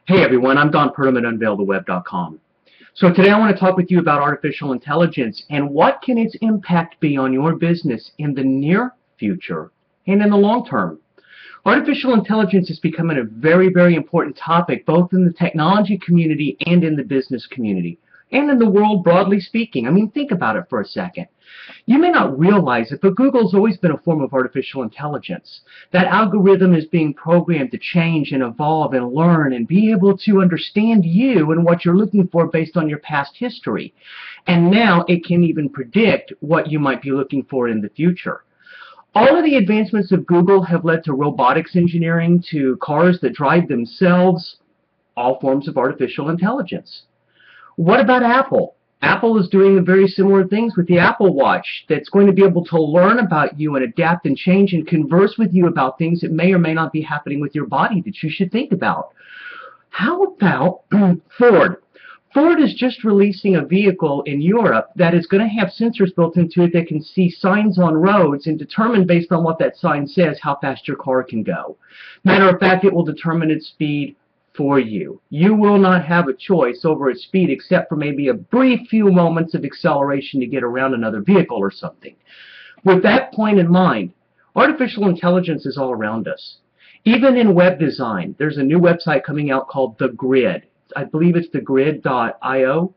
Hey everyone, I'm Don Purdom at UnveilTheWeb.com. So today I want to talk with you about artificial intelligence and what can its impact be on your business in the near future and in the long term. Artificial intelligence is becoming a very, very important topic both in the technology community and in the business community and in the world broadly speaking. I mean, think about it for a second. You may not realize it, but Google's always been a form of artificial intelligence. That algorithm is being programmed to change and evolve and learn and be able to understand you and what you're looking for based on your past history. And now it can even predict what you might be looking for in the future. All of the advancements of Google have led to robotics engineering, to cars that drive themselves, all forms of artificial intelligence. What about Apple? Apple is doing very similar things with the Apple Watch that's going to be able to learn about you and adapt and change and converse with you about things that may or may not be happening with your body that you should think about. How about Ford? Ford is just releasing a vehicle in Europe that is going to have sensors built into it that can see signs on roads and determine based on what that sign says how fast your car can go. Matter of fact, it will determine its speed for you. You will not have a choice over its speed except for maybe a brief few moments of acceleration to get around another vehicle or something. With that point in mind, artificial intelligence is all around us. Even in web design, there's a new website coming out called The Grid. I believe it's thegrid.io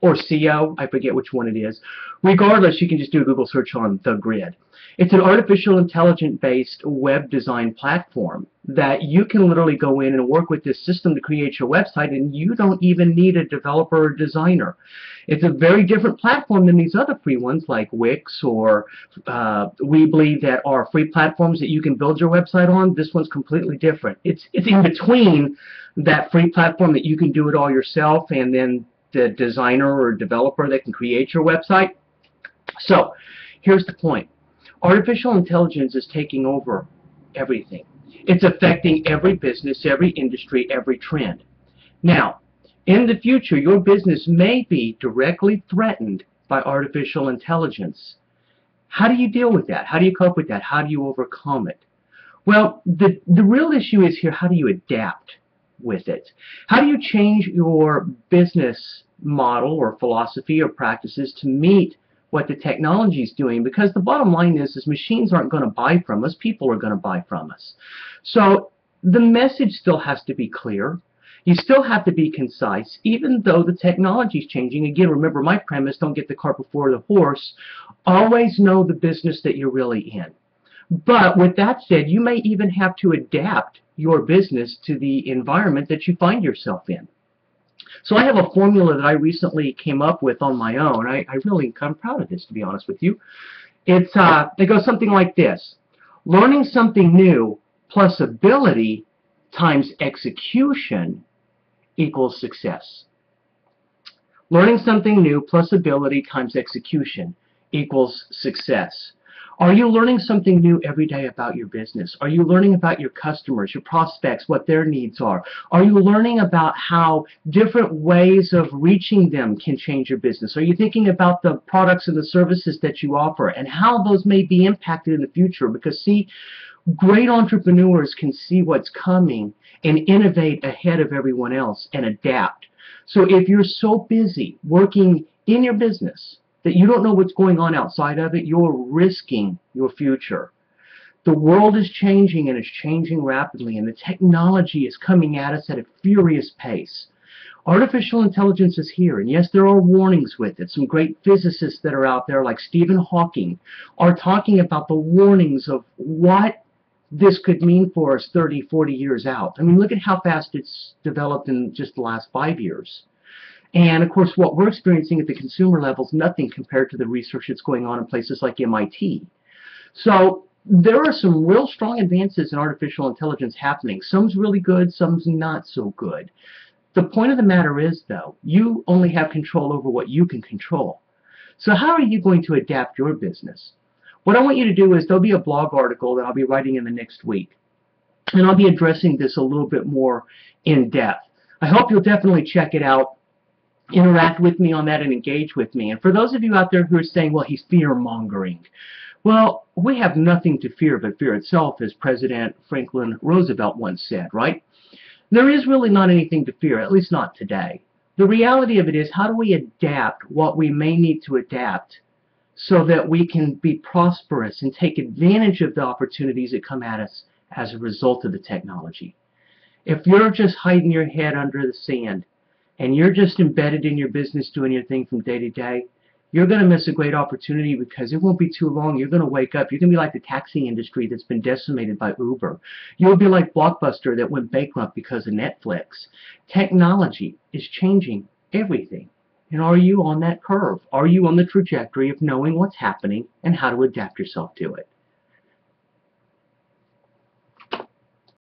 or CO, I forget which one it is. Regardless, you can just do a Google search on The Grid. It's an artificial intelligence-based web design platform that you can literally go in and work with this system to create your website, and you don't even need a developer or designer. It's a very different platform than these other free ones like Wix or Weebly that are free platforms that you can build your website on. This one's completely different. It's in between that free platform that you can do it all yourself and then the designer or developer that can create your website. So here's the point. Artificial intelligence is taking over everything. It's affecting every business, every industry, every trend. Now, in the future, your business may be directly threatened by artificial intelligence. How do you deal with that? How do you cope with that? How do you overcome it? Well, the real issue is here, how do you adapt with it? How do you change your business model or philosophy or practices to meet what the technology is doing? Because the bottom line is machines aren't going to buy from us, people are going to buy from us. So the message still has to be clear. You still have to be concise, even though the technology is changing. Again, remember my premise, don't get the cart before the horse. Always know the business that you're really in. But with that said, you may even have to adapt your business to the environment that you find yourself in. So I have a formula that I recently came up with on my own. I'm proud of this, to be honest with you. It goes something like this. Learning something new plus ability times execution equals success. Learning something new plus ability times execution equals success. Are you learning something new every day about your business? Are you learning about your customers, your prospects, what their needs are? Are you learning about how different ways of reaching them can change your business? Are you thinking about the products and the services that you offer and how those may be impacted in the future? Because, see, great entrepreneurs can see what's coming and innovate ahead of everyone else and adapt. So if you're so busy working in your business that you don't know what's going on outside of it, you're risking your future. The world is changing, and it's changing rapidly, and the technology is coming at us at a furious pace. Artificial intelligence is here, and yes, there are warnings with it. Some great physicists that are out there, like Stephen Hawking, are talking about the warnings of what this could mean for us 30, 40 years out. I mean, look at how fast it's developed in just the last 5 years. And, of course, what we're experiencing at the consumer level is nothing compared to the research that's going on in places like MIT. So there are some real strong advances in artificial intelligence happening. Some's really good, some's not so good. The point of the matter is, though, you only have control over what you can control. So how are you going to adapt your business? What I want you to do is there'll be a blog article that I'll be writing in the next week. And I'll be addressing this a little bit more in depth. I hope you'll definitely check it out. Interact with me on that and engage with me. And for those of you out there who are saying, well, he's fear-mongering. Well, we have nothing to fear but fear itself, as President Franklin Roosevelt once said, right? There is really not anything to fear, at least not today. The reality of it is, how do we adapt what we may need to adapt so that we can be prosperous and take advantage of the opportunities that come at us as a result of the technology? If you're just hiding your head under the sand and you're just embedded in your business doing your thing from day to day, you're going to miss a great opportunity, because it won't be too long. You're going to wake up. You're going to be like the taxi industry that's been decimated by Uber. You'll be like Blockbuster that went bankrupt because of Netflix. Technology is changing everything. And are you on that curve? Are you on the trajectory of knowing what's happening and how to adapt yourself to it?